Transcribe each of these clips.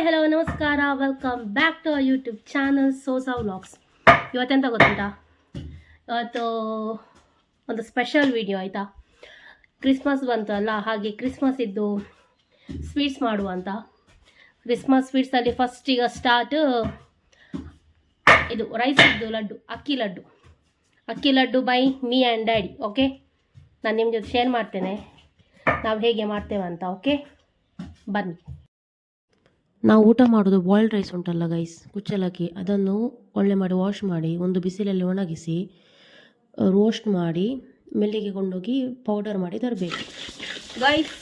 Hi hello ನಮಸ್ಕಾರ, welcome back to our YouTube channel Sosa vlogs. ಇವತ್ತೆಂತ ಗೊತ್ತುಂಟಾ, ಇವತ್ತು ಒಂದು ಸ್ಪೆಷಲ್ ವಿಡಿಯೋ ಆಯಿತಾ. ಕ್ರಿಸ್ಮಸ್ ಬಂತಲ್ಲ, ಹಾಗೆ ಕ್ರಿಸ್ಮಸ್ ಇದ್ದು ಸ್ವೀಟ್ಸ್ ಮಾಡುವಂತ. ಕ್ರಿಸ್ಮಸ್ ಸ್ವೀಟ್ಸಲ್ಲಿ ಫಸ್ಟ್ ಈಗ ಸ್ಟಾರ್ಟ್ ಇದು ರೈಸ್ ಇದ್ದು ಲಡ್ಡು, ಅಕ್ಕಿ laddu by me and daddy. Okay, ನಾನು ನಿಮ್ಮ ಜೊತೆ ಶೇರ್ ಮಾಡ್ತೇನೆ ನಾವು ಹೇಗೆ ಮಾಡ್ತೇವೆ ಅಂತ. ಓಕೆ ಬನ್ನಿ. ನಾವು ಊಟ ಮಾಡೋದು ಬಾಯ್ಲ್ಡ್ ರೈಸ್ ಉಂಟಲ್ಲ ಗೈಸ್, ಕುಚ್ಚಲಕ್ಕಿ, ಅದನ್ನು ಒಳ್ಳೆ ಮಾಡಿ ವಾಶ್ ಮಾಡಿ ಒಂದು ಬಿಸಿಲಲ್ಲಿ ಒಣಗಿಸಿ ರೋಸ್ಟ್ ಮಾಡಿ ಮೆಲ್ಲಿಗೆ ಕೊಂಡೋಗಿ ಪೌಡರ್ ಮಾಡಿ ತರಬೇಕು ಗೈಸ್.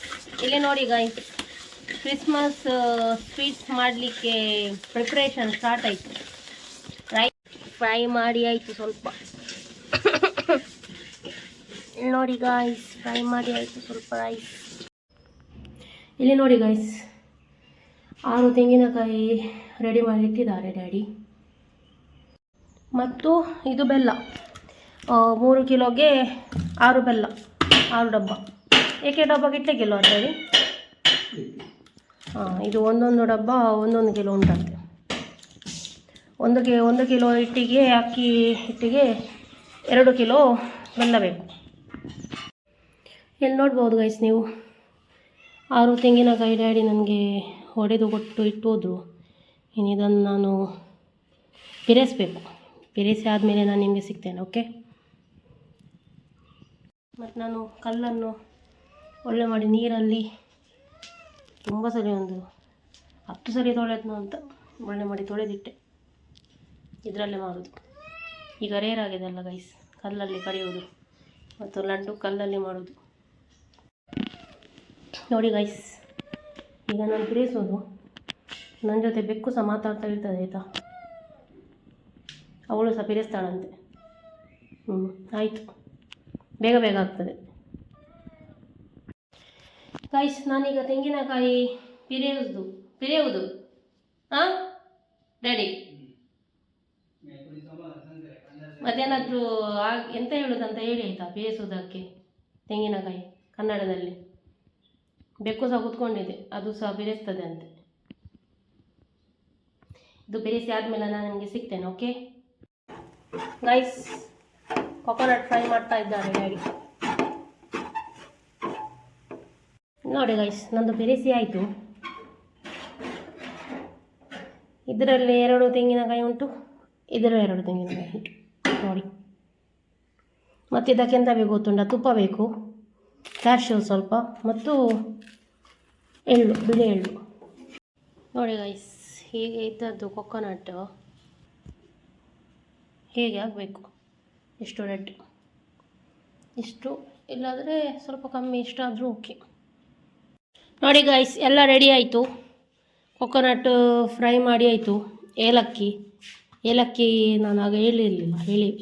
ಇಲ್ಲೇ ನೋಡಿ ಗೈಸ್, ಕ್ರಿಸ್ಮಸ್ ಸ್ವೀಟ್ಸ್ ಮಾಡಲಿಕ್ಕೆ ಪ್ರಿಪ್ರೇಷನ್ ಸ್ಟಾರ್ಟ್ ಆಯಿತು. ರೈಸ್ ಫ್ರೈ ಮಾಡಿ ಆಯಿತು ಸ್ವಲ್ಪ. ಇಲ್ಲಿ ನೋಡಿ ಗೈಸ್, ಫ್ರೈ ಮಾಡಿ ಆಯಿತು ಸ್ವಲ್ಪ ರೈಸ್. ಇಲ್ಲಿ ನೋಡಿ ಗೈಸ್, 6 ತೆಂಗಿನಕಾಯಿ ರೆಡಿ ಮಾಡಿ ಇಟ್ಟಿದ್ದಾರೆ ಡ್ಯಾಡಿ. ಮತ್ತು ಇದು ಬೆಲ್ಲ, 3 ಕಿಲೋಗೆ 6 ಬೆಲ್ಲ, 6 ಡಬ್ಬ. ಏಕೆ ಡಬ್ಬಕ್ಕೆ ಇಟ್ಟಕ್ಕಿಲ್ಲ ಡ್ಯಾಡಿ? ಇದು ಒಂದೊಂದು ಡಬ್ಬ 1 ಕಿಲೋ ಉಂಟಂತೆ. 1 ಕಿಲೋ ಅಕ್ಕಿ ಹಿಟ್ಟಿಗೆ 2 ಕಿಲೋ ಬೆಲ್ಲ ಬೇಕು. ಇಲ್ಲಿ ನೋಡ್ಬೋದು ಗೈಸ್ ನೀವು, 6 ತೆಂಗಿನಕಾಯಿ ಡ್ಯಾಡಿ ನನಗೆ ಹೊಡೆದು ಕೊಟ್ಟು ಇಟ್ಟು ಹೋದರು. ಇನ್ನು ಇದನ್ನು ನಾನು ಬೆರೆಸಬೇಕು. ಬೆರೆಸಿ ಆದಮೇಲೆ ನಾನು ನಿಮಗೆ ಸಿಗ್ತೇನೆ. ಓಕೆ, ಮತ್ತು ನಾನು ಕಲ್ಲನ್ನು ಒಳ್ಳೆ ಮಾಡಿ ನೀರಲ್ಲಿ ತುಂಬ ಸರಿ, ಒಂದು 10 ಸರಿ ತೊಳೆದ್ನು ಅಂತ ಒಳ್ಳೆ ಮಾಡಿ ತೊಳೆದಿಟ್ಟೆ. ಇದರಲ್ಲೇ ಮಾಡೋದು. ಈಗ ರೇರ್ ಆಗಿದೆ ಅಲ್ಲ ಗೈಸ್, ಕಲ್ಲಲ್ಲಿ ಕಡಿಯೋದು ಮತ್ತು ಲಡ್ಡು ಕಲ್ಲಲ್ಲಿ ಮಾಡೋದು. ನೋಡಿ ಗೈಸ್, ಈಗ ನಾನು ಬಿಡಿಸೋದು. ನನ್ನ ಜೊತೆ ಬೆಕ್ಕು ಸಹ ಮಾತಾಡ್ತಾ ಇರ್ತದೆ ಆಯಿತಾ, ಅವಳು ಸಹ ಬಿಡಿಸ್ತಾಳಂತೆ. ಆಯಿತು, ಬೇಗ ಬೇಗ ಆಗ್ತದೆ ಗೈಸ್. ನಾನೀಗ ತೆಂಗಿನಕಾಯಿ ಪಿರಿಯುವುದು ಹಾಂ ಡ್ಯಾಡಿ, ಮತ್ತೇನಾದರೂ ಎಂತ ಹೇಳೋದಂತ ಹೇಳಿ ಆಯಿತಾ. ಬೇಯಿಸೋದಕ್ಕೆ ತೆಂಗಿನಕಾಯಿ ಕನ್ನಡದಲ್ಲಿ ಬೆಕ್ಕು ಸಹ ಕೂತ್ಕೊಂಡಿದೆ, ಅದು ಸಹ ಬೆರೆಸ್ತದೆ ಅಂತೆ. ಇದು ಬೆರೆಸಿ ಆದಮೇಲೆ ನಾನು ನಿಮಗೆ ಸಿಗ್ತೇನೆ. ಓಕೆ ಗೈಸ್, ಕೊಕೊನಟ್ ಫ್ರೈ ಮಾಡ್ತಾ ಇದ್ದಾರೆ ಡ್ಯಾಡಿ. ನೋಡಿ ಗೈಸ್, ನಂದು ಬೆರೆಸಿ ಆಯಿತು. ಇದರಲ್ಲಿ 2 ತೆಂಗಿನಕಾಯಿ ಉಂಟು, ಇದರಲ್ಲಿ 2 ತೆಂಗಿನಕಾಯಿ ಉಂಟು ನೋಡಿ. ಮತ್ತು ಇದಕ್ಕೆ ಎಂತ ಬೇಕು ಗೊತ್ತುಂಟ, ತುಪ್ಪ ಬೇಕು, ಕ್ಯಾಶ್ಯೂ ಸ್ವಲ್ಪ, ಮತ್ತು ಎಳ್ಳು, ಬಿಳಿ ಎಳ್ಳು. ನೋಡಿ ಗೈಸ್, ಹೀಗೆ ಇದ್ದದ್ದು ಕೊಕೊನಟ್ ಹೇಗೆ ಆಗಬೇಕು. ಇಷ್ಟು ರೆಡ್, ಇಷ್ಟು, ಇಲ್ಲಾದರೆ ಸ್ವಲ್ಪ ಕಮ್ಮಿ, ಇಷ್ಟಾದರೂ ಓಕೆ. ನೋಡಿ ಗೈಸ್, ಎಲ್ಲ ರೆಡಿ ಆಯಿತು. ಕೊಕೊನಟ್ ಫ್ರೈ ಮಾಡಿ ಆಯಿತು. ಏಲಕ್ಕಿ ನಾನು ಆಗ ಹೇಳಿರಲಿಲ್ಲ,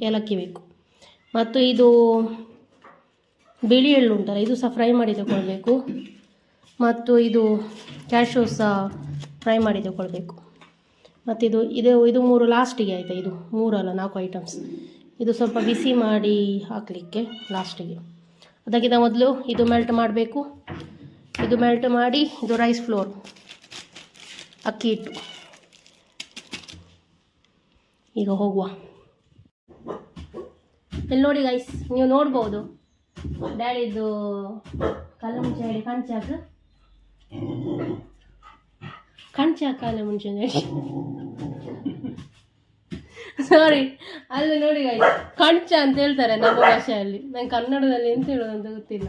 ಏಲಕ್ಕಿ ಬೇಕು. ಮತ್ತು ಇದು ಬಿಳಿ ಎಳ್ಳು ಉಂಟಲ್ಲ, ಇದು ಸಹ ಫ್ರೈ ಮಾಡಿ ತಗೊಳ್ಬೇಕು. ಮತ್ತು ಇದು ಕ್ಯಾಶ್ಯೂ ಸಹ ಫ್ರೈ ಮಾಡಿ ತಗೊಳ್ಬೇಕು. ಮತ್ತು ಇದು 3 ಲಾಸ್ಟಿಗೆ ಆಯಿತಾ. ಇದು 3 ಅಲ್ಲ 4 ಐಟಮ್ಸ್. ಇದು ಸ್ವಲ್ಪ ಬಿಸಿ ಮಾಡಿ ಹಾಕಲಿಕ್ಕೆ ಲಾಸ್ಟಿಗೆ. ಅದಕ್ಕಿಂತ ಮೊದಲು ಇದು ಮೆಲ್ಟ್ ಮಾಡಬೇಕು. ಇದು ಮೆಲ್ಟ್ ಮಾಡಿ, ಇದು ರೈಸ್ ಫ್ಲೋರ್, ಅಕ್ಕಿ ಹಿಟ್ಟು. ಈಗ ಹೋಗುವ. ಇಲ್ಲಿ ನೋಡಿ ಗೈಸ್, ನೀವು ನೋಡ್ಬೋದು ಡ್ಯಾಡಿದು ಕಲ್ಲ ಮುಂಚೆ ಹೇಳಿ ಕಂಚ ಕಾಲ ಮುಂಚೆ ಸಾರಿ, ಅಲ್ಲಿ ನೋಡಿ ಗೈಸ್, ಕಂಚ ಅಂತ ಹೇಳ್ತಾರೆ ನಮ್ಮ ಭಾಷೆಯಲ್ಲಿ. ನಂಗೆ ಕನ್ನಡದಲ್ಲಿ ಎಂತ ಹೇಳೋದು ಅಂತ ಗೊತ್ತಿಲ್ಲ.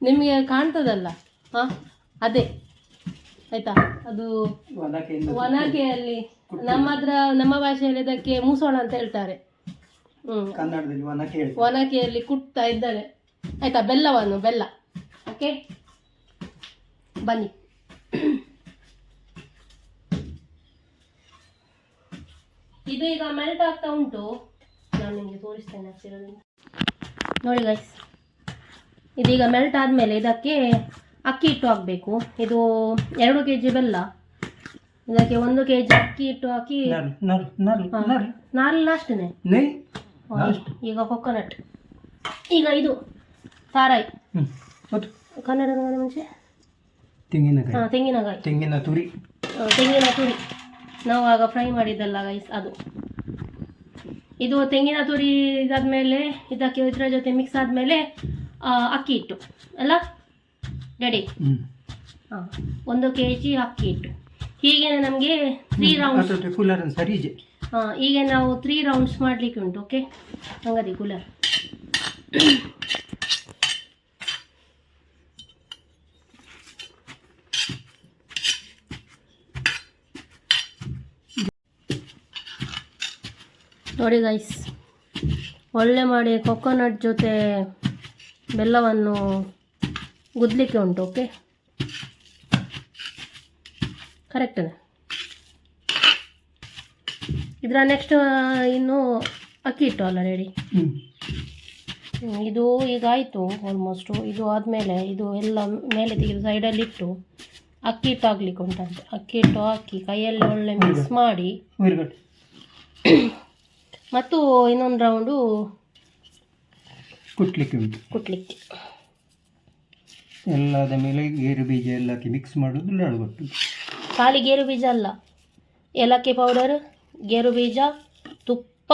ನಿಮಗೆ ಕಾಣ್ತದಲ್ಲ, ಹಾಂ ಅದೇ ಆಯ್ತಾ. ಅದು ಒನಕೆಯಲ್ಲಿ, ನಮ್ಮ ಭಾಷೆಯಲ್ಲಿ ಅದಕ್ಕೆ ಮೂಸೋಣ ಅಂತ ಹೇಳ್ತಾರೆ. ಒನಕೆಯಲ್ಲಿ ಕುಟ್ತಾ ಇದ್ದಾರೆ ಆಯ್ತಾ, ಬೆಲ್ಲ. ಓಕೆ ಬನ್ನಿ. ಇದು ಈಗ ಮೆಲ್ಟ್ ಆಗ್ತಾ ಉಂಟು, ನಾನು ನಿಮಗೆ ತೋರಿಸ್ತೇನೆ ಹತ್ತಿರದಿಂದ. ನೋಡಿ ಗೈಸ್, ಇದೀಗ ಮೆಲ್ಟ್ ಆದಮೇಲೆ ಇದಕ್ಕೆ ಅಕ್ಕಿ ಹಿಟ್ಟು ಹಾಕಬೇಕು. ಇದು 2 kg ಬೆಲ್ಲ, ಇದಕ್ಕೆ 1 kg ಅಕ್ಕಿ ಹಿಟ್ಟು ಹಾಕಿ, ನಾಲ್ ಲಾಸ್ಟ್ನೇ. ಈಗ ಕೊಕೊನಟ್, ಈಗ ಇದು ಸಾರಾಯಿ, ಕನ್ನಡದ ಮುಂಚೆ ತೆಂಗಿನಕಾಯಿ, ತೆಂಗಿನಕಾಯಿ, ತೆಂಗಿನ ತುರಿ, ತೆಂಗಿನ ತುರಿ ನಾವು ಆಗ ಫ್ರೈ ಮಾಡಿದ್ದಲ್ಲ ಗೈಸ್ ಅದು. ಇದು ತೆಂಗಿನ ತುರಿ ಇದಾದಮೇಲೆ ಇದಕ್ಕೆ ಇದರ ಜೊತೆ ಮಿಕ್ಸ್ ಆದಮೇಲೆ ಅಕ್ಕಿ ಹಿಟ್ಟು ಅಲ್ಲ ರೆಡಿ. ಹಾಂ, 1 kg ಅಕ್ಕಿ ಹಿಟ್ಟು. ಹೀಗೆ ನಮಗೆ 3 ರೌಂಡ್ಸ್ ಸರಿಜೆ. ಹಾಂ, ಈಗ ನಾವು 3 ರೌಂಡ್ಸ್ ಮಾಡಲಿಕ್ಕೆ ಉಂಟು. ಓಕೆ, ಹಂಗದಿ ಕೂಲರ್. ನೋಡಿ ಗೈಸ್, ಒಳ್ಳೆ ಮಾಡಿ ಕೊಕೊನಟ್ ಜೊತೆ ಬೆಲ್ಲವನ್ನು ಗುದ್ದಲಿಕ್ಕೆ ಉಂಟು. ಓಕೆ, ಕರೆಕ್ಟೇ. ಇದರ ನೆಕ್ಸ್ಟ್ ಇನ್ನು ಅಕ್ಕಿ ಹಿಟ್ಟು ಅಲ್ಲ ರೆಡಿ. ಇದು ಈಗ ಆಯಿತು ಆಲ್ಮೋಸ್ಟು. ಇದು ಆದಮೇಲೆ ಇದು ಎಲ್ಲ ಮೇಲೆ ತೆಗೆದು ಸೈಡಲ್ಲಿಟ್ಟು ಅಕ್ಕಿ ಹಿಟ್ಟು ಹಾಕ್ಲಿಕ್ಕೆ ಉಂಟಂತೆ. ಅಕ್ಕಿ ಹಿಟ್ಟು ಹಾಕಿ ಕೈಯಲ್ಲಿ ಒಳ್ಳೆ ಮಿಕ್ಸ್ ಮಾಡಿ ಮತ್ತು ಇನ್ನೊಂದು ರೌಂಡು ಕುಟ್ಲಿಕ್ಕೆ ಉಂಟು. ಕುಟ್ಲಿಕ್ಕೆ ಎಲ್ಲದ ಮೇಲೆ ಗೇರು ಬೀಜ ಎಲ್ಲ ಹಾಕಿ ಮಿಕ್ಸ್ ಮಾಡೋದು ಲಾಡುಗಟ್ಟು. ಖಾಲಿ ಗೇರು ಬೀಜ ಅಲ್ಲ, ಏಲಕ್ಕಿ ಪೌಡರ್, ಗೇರು ಬೀಜ, ತುಪ್ಪ,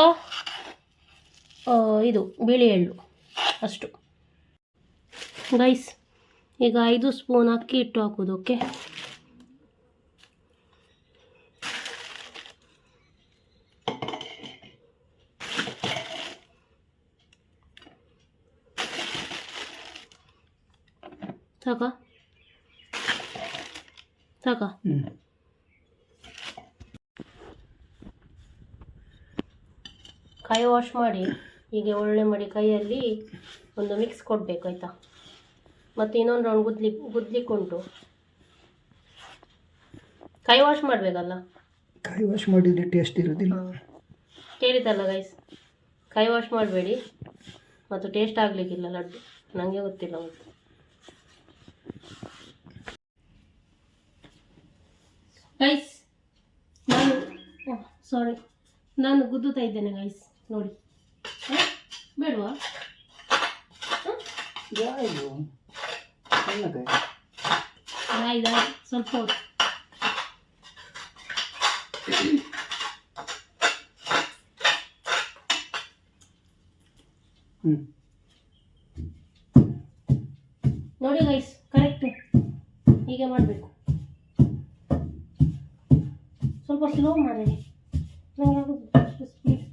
ಇದು ಬಿಳಿ ಎಳ್ಳು ಅಷ್ಟು. ಗೈಸ್, ಈಗ 5 ಸ್ಪೂನ್ ಅಕ್ಕಿ ಹಿಟ್ಟು ಹಾಕೋದು. ಓಕೆ, ಸಾಕ ಸಾಕ. ಕೈ ವಾಶ್ ಮಾಡಿ ಹೀಗೆ ಒಳ್ಳೆ ಮಾಡಿ ಕೈಯಲ್ಲಿ ಒಂದು ಮಿಕ್ಸ್ ಕೊಡಬೇಕು ಆಯಿತಾ. ಮತ್ತು ಇನ್ನೊಂದು ರೌಂಡ್ ಗುದ್ಲಿಕ್ಕೆ ಉಂಟು. ಕೈ ವಾಶ್ ಮಾಡಬೇಕಲ್ಲ, ಕೈ ವಾಶ್ ಮಾಡಿದರೆ ಟೇಸ್ಟ್ ಇರೋದಿಲ್ಲ. ಕೇಳಿದ್ದಲ್ಲ ಗೈಸ್, ಕೈ ವಾಶ್ ಮಾಡಬೇಡಿ ಮತ್ತು ಟೇಸ್ಟ್ ಆಗಲಿಕ್ಕಿಲ್ಲ ಲಡ್ಡು. ನನಗೆ ಗೊತ್ತಿಲ್ಲ ಮತ್ತು. ಗೈಸ್, ನಾನು ಗುದ್ದುತ್ತಾ ಇದ್ದೇನೆ ಗೈಸ್, ನೋಡಿ. ಬೇಡವಾ? ಆಯ್ತು, ಸ್ವಲ್ಪ ಹೊತ್ತು. ನೋಡಿ ಗೈಸ್, ಕರೆಕ್ಟ್ ಹೀಗೆ ಮಾಡಬೇಕು. ಸ್ವಲ್ಪ ಸ್ಲೋ ಮಾಡಿ, ನನಗೆ ಆಗೋದು ಅಷ್ಟು ಸ್ಪೀಡ್.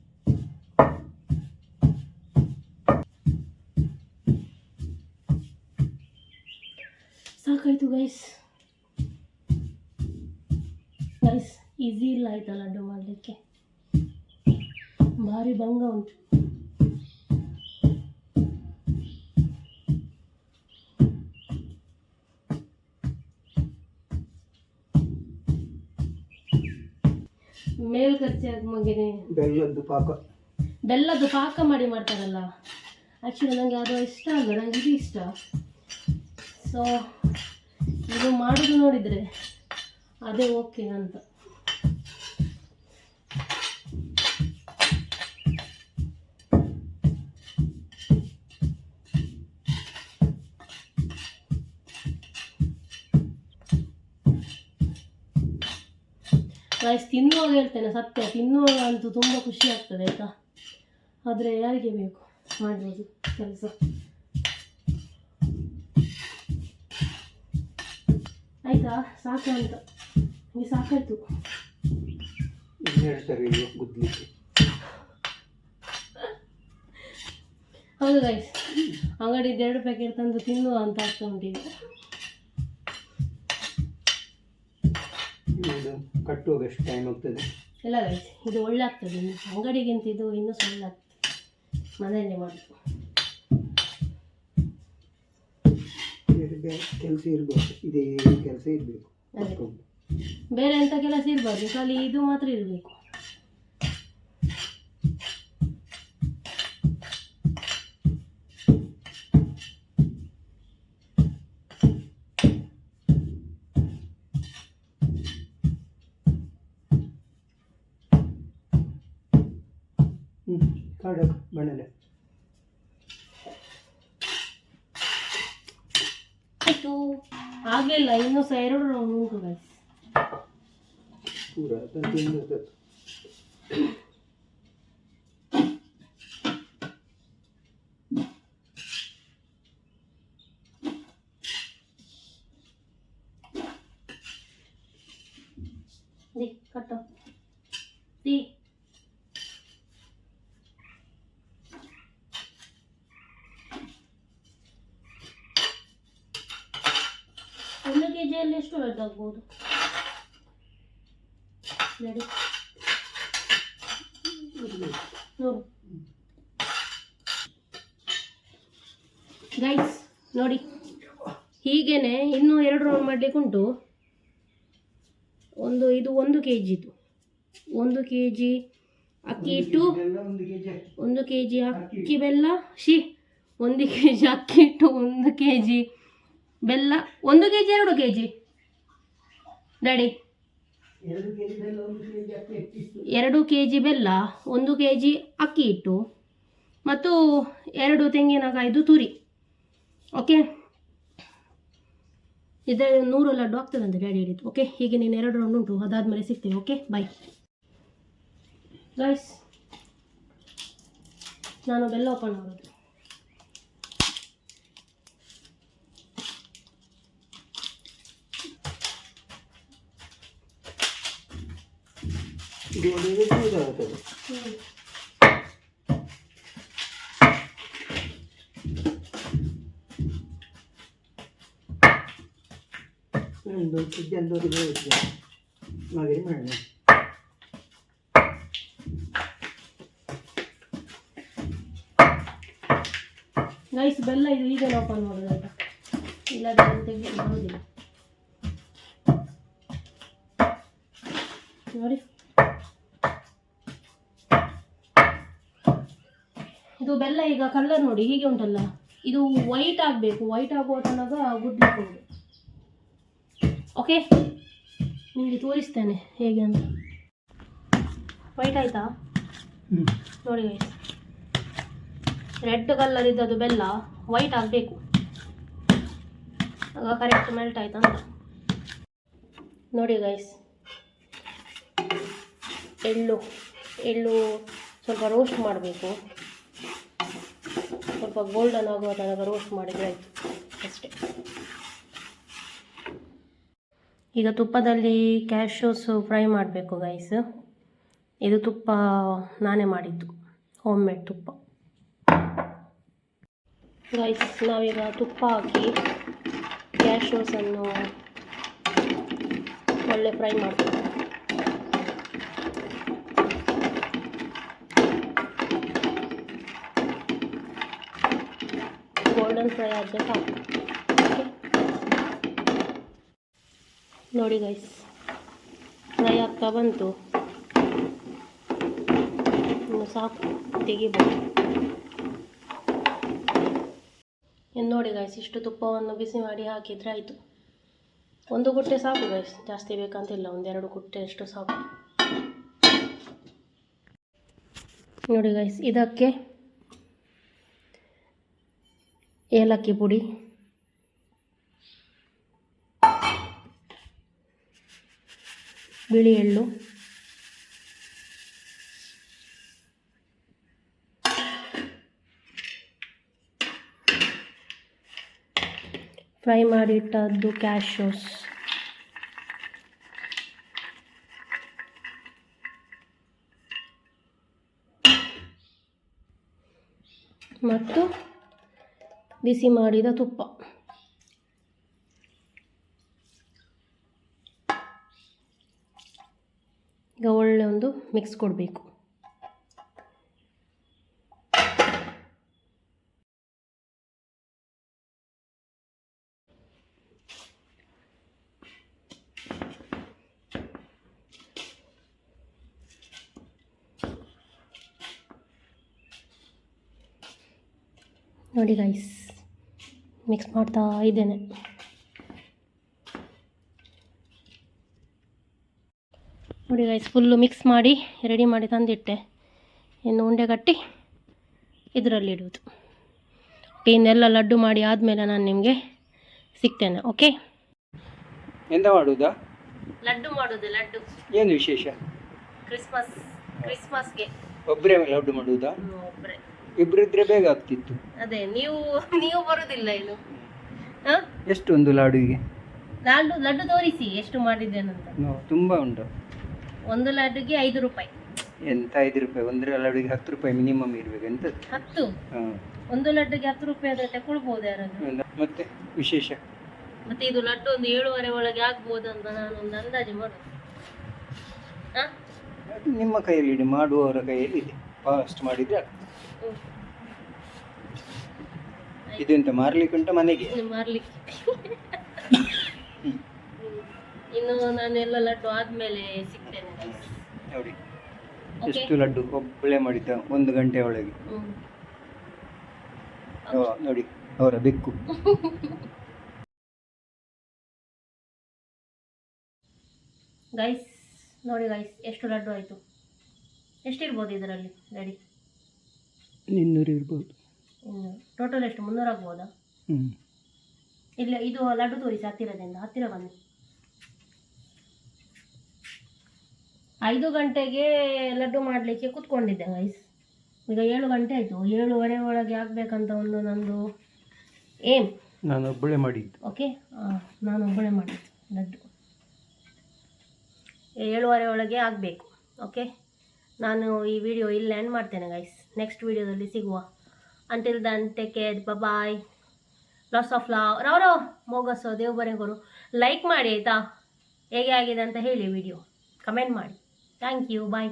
ಸಾಕಾಯಿತು ಗೈಸ್. ಗೈಸ್, ಈಸಿ ಇಲ್ಲ ಆಯ್ತಾ ಲಡ್ಡು ಮಾಡಲಿಕ್ಕೆ, ಭಾರಿ ಭಂಗ ಉಂಟು. ಮೇಲ್ ಖರ್ಚಾಗಿ ಮಗನೇ ಬೆಲ್ಲದ್ದು ಪಾಕ ಮಾಡಿ ಮಾಡ್ತಾರಲ್ಲ. ಆ್ಯಕ್ಚುಲಿ ನನಗೆ ಅದು ಇಷ್ಟ ಅಲ್ಲ, ನನಗೆ ಇದು ಇಷ್ಟ. ಸೊ ಇದು ಮಾಡೋದು ನೋಡಿದರೆ ಅದೇ ಓಕೆ ಅಂತ. ಗೈಸ್, ತಿನ್ನುವಾಗ ಹೇಳ್ತೇನೆ ಸತ್ಯ, ತಿನ್ನುವಾಗ ಅಂತೂ ತುಂಬ ಖುಷಿ ಆಗ್ತದೆ ಆಯಿತಾ. ಆದರೆ ಯಾರಿಗೆ ಬೇಕು ಮಾಡ್ಬೋದು ಕೆಲಸ. ಆಯಿತಾ, ಸಾಕು ಅಂತ ನನಗೆ ಸಾಕಾಯಿತು. ಹೌದು ಗೈಸ್, ಅಂಗಡಿದ್ದು 2 ಪ್ಯಾಕೆಟ್ ತಂದು ತಿನ್ನುವ ಅಂತ ಆಗ್ತಾ ಉಂಟು ಈಗ. ಕಟ್ಟುವಾಗ ಎಷ್ಟು ಟೈಮ್ ಹೋಗ್ತದೆ? ಇಲ್ಲ ಗೈಸ್, ಇದು ಒಳ್ಳೆ ಆಗ್ತದೆ. ಅಂಗಡಿಗಿಂತ ಇದು ಇನ್ನೂ ಒಳ್ಳೆ ಆಗ್ತದೆ ಮನೆಯಲ್ಲೇ ಮಾಡಿ. ಕೆಲಸ ಇರಬೇಕು, ಇದೇ ಕೆಲಸ ಇರಬೇಕು, ಬೇರೆ ಎಂಥ ಕೆಲಸ ಇರಬಾರ್ದು, ಖಾಲಿ ಇದು ಮಾತ್ರ ಇರಬೇಕು. ಕಾಡಕ್ ಬಣ್ಣಲೆ ಆಯಿತು, ಆಗಲಿಲ್ಲ, ಇನ್ನೂ ಸಹ 2 ರೌಂಡ್ ಉಂಟು ಗೈಸ್. ಪೂರ ತಂದು ದಿ ಕಟ್ಟು ದಿ. ಒಂದು ಕೆಜಿಯಲ್ಲಿ ಎಷ್ಟು ಲಡ್ಡು ಆಗ್ಬೋದು ನೋಡಿ, ನೋಡು ಗೈಸ್, ನೋಡಿ ಹೀಗೇನೆ ಇನ್ನೂ 2 ರೌಂಡ್ ಮಾಡಲಿಕ್ಕೆ ಉಂಟು. ಇದು 1 kg, ಇದು 1 kg ಅಕ್ಕಿ ಇಟ್ಟು 1 kg ಅಕ್ಕಿ ಬೆಲ್ಲ 1 kg ಅಕ್ಕಿ ಇಟ್ಟು 1 kg ಬೆಲ್ಲ, 1 kg 2 kg ಡ್ಯಾಡಿ 2 kg ಬೆಲ್ಲ, 1 kg ಅಕ್ಕಿ ಹಿಟ್ಟು ಮತ್ತು 2 ತೆಂಗಿನಕಾಯಿದು ತುರಿ. ಓಕೆ, ಇದರಲ್ಲಿ 100 ಲಡ್ಡು ಆಗ್ತದಂತೆ ಡ್ಯಾಡಿ ಹೇಳಿದ್ದು. ಓಕೆ, ಹೀಗೆ ನೀನು 2 ರೌಂಡ್ ಉಂಟು, ಅದಾದಮೇಲೆ ಸಿಗ್ತೇವೆ. Okay, bye guys. ನಾನು ಬೆಲ್ಲ ಓಪನ್ ಮಾಡೋದು. ಇದು ಒಂದು ಇದಾಗುತ್ತದೆ. ಒಂದು ಇದ್ದೊಂದು ಮಾದರಿ ಮಾಡೋಣ. ಗೈಸ್, ಬೆಲ್ಲ ಇದು ಈಗ ಓಪನ್ ಮಾಡೋದು ಆಯ್ತಾ, ಇಲ್ಲದ ಬರೋದಿಲ್ಲ ನೋಡಿ. ಇದು ಬೆಲ್ಲ ಈಗ ಕಲರ್ ನೋಡಿ ಹೀಗೆ ಉಂಟಲ್ಲ, ಇದು ವೈಟ್ ಆಗಬೇಕು. ವೈಟ್ ಆಗುವ ತನಕ ಗುಡ್ಲಿಕ್ಕೆ ಉಂಟು. ಓಕೆ, ನಿಮಗೆ ತೋರಿಸ್ತೇನೆ ಹೇಗೆ ಅಂತ. ವೈಟ್ ಆಯಿತಾ ನೋಡಿ ಗೈಸ್, ರೆಡ್ ಕಲರ್ ಇದ್ದದ್ದು ಬೆಲ್ಲ ವೈಟ್ ಆಗಬೇಕು, ಆಗ ಕರೆಕ್ಟ್ ಮೆಲ್ಟ್ ಆಯ್ತು ಅಂತ ನೋಡಿ ಗೈಸ್. ಎಳ್ಳು ಸ್ವಲ್ಪ ರೋಸ್ಟ್ ಮಾಡಬೇಕು, ಸ್ವಲ್ಪ ಗೋಲ್ಡನ್ ಆಗುವ ತನಕ ರೋಸ್ಟ್ ಮಾಡಿದರೆ ಆಯಿತು ಅಷ್ಟೇ. ಈಗ ತುಪ್ಪದಲ್ಲಿ ಕ್ಯಾಶ್ಯೂಸ್ ಫ್ರೈ ಮಾಡಬೇಕು ಗೈಸ್. ಇದು ತುಪ್ಪ ನಾನೇ ಮಾಡಿದ್ದು, ಹೋಮ್ ಮೇಡ್ ತುಪ್ಪ ಗೈಸ್. ನಾವೀಗ ತುಪ್ಪ ಹಾಕಿ ಕ್ಯಾಶ್ಯೂಸನ್ನು ಒಳ್ಳೆ ಫ್ರೈ ಮಾಡಬೇಕು. ಗೋಲ್ಡನ್ ಫ್ರೈ ಆದರೆ ಸಾಕು. ನೋಡಿ ಗೈಸ್, ಫ್ರೈ ಆಗ್ತಾ ಬಂತು, ಇನ್ನು ಸಾಕು, ತೆಗಿಬೋದು. ಇನ್ನು ನೋಡಿ ಗೈಸ್, ಇಷ್ಟು ತುಪ್ಪವನ್ನು ಬಿಸಿ ಮಾಡಿ ಹಾಕಿದರೆ ಆಯಿತು. 1 ಗುಟ್ಟೆ ಸಾಕು ಗೈಸ್, ಜಾಸ್ತಿ ಬೇಕಂತಿಲ್ಲ, 1-2 ಗುಟ್ಟೆ ಅಷ್ಟು ಸಾಕು. ನೋಡಿ ಗೈಸ್, ಇದಕ್ಕೆ ಏಲಕ್ಕಿ ಪುಡಿ, ಬಿಳಿ ಎಳ್ಳು, ಫ್ರೈ ಮಾಡಿಟ್ಟದ್ದು ಕ್ಯಾಶ್ಯೂಸ್, ಮತ್ತು ಬಿಸಿ ಮಾಡಿದ ತುಪ್ಪ. ಈಗ ಒಳ್ಳೆ ಒಂದು ಮಿಕ್ಸ್ ಕೊಡಬೇಕು. ನೋಡಿ ಗೈಸ್, ಮಿಕ್ಸ್ ಮಾಡ್ತಾ ಇದ್ದೇನೆ. ನೋಡಿ ಗೈಸ್, ಫುಲ್ಲು ಮಿಕ್ಸ್ ಮಾಡಿ ರೆಡಿ ಮಾಡಿ ತಂದಿಟ್ಟೆ. ಇನ್ನು ಉಂಡೆ ಕಟ್ಟಿ ಇದರಲ್ಲಿ ಇಡುವುದು. ಇನ್ನೆಲ್ಲ ಲಡ್ಡು ಮಾಡಿ ಆದಮೇಲೆ ನಾನು ನಿಮಗೆ ಸಿಗ್ತೇನೆ. ಓಕೆ. ಎಂತ ಮಾಡುದಾ? ಲಡ್ಡು ಮಾಡೋದು, ಲಡ್ಡು. ಏನು ವಿಶೇಷ? ಕ್ರಿಸ್ಮಸ್ಗೆ ಒಬ್ಬರೇ ಲಡ್ಡು ಮಾಡುದಾ? ಒಬ್ಬರೇ. ಇಬ್ಬರಿದ್ರೆ ಬೇಗ ಆಗ್ತಿತ್ತು. ಅದೇ ನೀವು ಬರುದಿಲ್ಲ ಇನ್ನು. ಹ? ಎಷ್ಟು ಒಂದು ಲಾಡುವಿಗೆ? ಲಡ್ಡು ತೋರಿಸಿ ಎಷ್ಟು ಮಾಡಿದ್ದೇನಂತ. ತುಂಬಾ ಉಂಟು. ಒಂದು ಲಡ್ಡುಗೆ 5 ರೂಪಾಯಿ. ಎಂತ 5 ರೂಪಾಯಿ? ಒಂದರ ಲಾಡುವಿಗೆ 10 ರೂಪಾಯಿ ಮಿನಿಮಮ್ ಇರ್ಬೇಕು. ಎಂತ 10? ಒಂದು ಲಡ್ಡುಗೆ 10 ರೂಪಾಯಿ ಆದ್ರೆ ತಗೊಳ್ಬಹುದು ಯಾರಾದ್ರೂ. ಮತ್ತೆ ವಿಶೇಷ? ಮತ್ತೆ ಇದು ಲಡ್ಡು ಒಂದು 7:30 ಒಳಗೆ ಆಗ್ಬೋದು ಅಂತ ನಾನೊಂದು ಅಂದಾಜು ಮಾಡೋದು. ಅದು ನಿಮ್ಮ ಕೈಯಲ್ಲಿ ಇದೆ, ಮಾಡುವವರ ಕೈಯಲ್ಲಿ ಇದೆ. ಫಾಸ್ಟ್ ಮಾಡಿದ್ರೆ ಇದೆಂತ ಮಾರ್ಲಿಕ್ಕೆ ಉಂಟ ಮನೆಗೆ? ಮಾರ್ಲಿಕ್ಕೆ. ಇನ್ನು ನಾನೆಲ್ಲ ಲಡ್ಡು ಆದ್ಮೇಲೆ ಸಿಗ್ತೇನೆ ನೋಡಿ. ಎಷ್ಟು ಲಡ್ಡು ಒಬ್ಬಳೆ ಮಾಡಿದ್ದ 1 ಗಂಟೆ ಒಳಗೆ. ನೋಡಿ ಅವರ ಬೆಕ್ಕು. ಗೈಸ್ ನೋಡಿ ಗೈಸ್, ಎಷ್ಟು ಲಡ್ಡು ಆಯಿತು. ಎಷ್ಟಿರ್ಬೋದು ಇದರಲ್ಲಿ ರೆಡಿ? 200 ಇರ್ಬೋದು. ಟೋಟಲ್ ಎಷ್ಟು? 300 ಆಗ್ಬೋದಾ? ಇಲ್ಲ, ಇದು ಲಡ್ಡು ತೋರಿಸಿ ಹತ್ತಿರದಿಂದ. ಹತ್ತಿರ ಬನ್ನಿ. 5 ಗಂಟೆಗೆ ಲಡ್ಡು ಮಾಡಲಿಕ್ಕೆ ಕೂತ್ಕೊಂಡಿದ್ದೆ ಗೈಸ್. ಈಗ 7 ಗಂಟೆ ಆಯಿತು. 7:30 ಒಳಗೆ ಆಗಬೇಕಂತ ಒಂದು ನಂದು ಏಮ್. ನಾನು ಒಬ್ಬಳೆ ಮಾಡಿದ್ದು. ಓಕೆ, ನಾನು ಒಬ್ಬಳೆ ಮಾಡಿದ್ದು ಲಡ್ಡು. 7:30 ಒಳಗೆ ಆಗಬೇಕು. ಓಕೆ, ನಾನು ಈ ವಿಡಿಯೋ ಇಲ್ಲಿ ಎಂಡ್ ಮಾಡ್ತೇನೆ ಗೈಸ್. ನೆಕ್ಸ್ಟ್ ವಿಡಿಯೋದಲ್ಲಿ ಸಿಗುವ. Until then take care, bye. Lots of love. ರವರೋ ಮೋಗಸೋ ದೇವಬರೆಗೊರು. ಲೈಕ್ ಮಾಡಿ ಆಯಿತಾ? ಹೇಗೆ ಆಗಿದೆ ಅಂತ ಹೇಳಿ ವಿಡಿಯೋ, ಕಮೆಂಟ್ ಮಾಡಿ. Thank you, bye.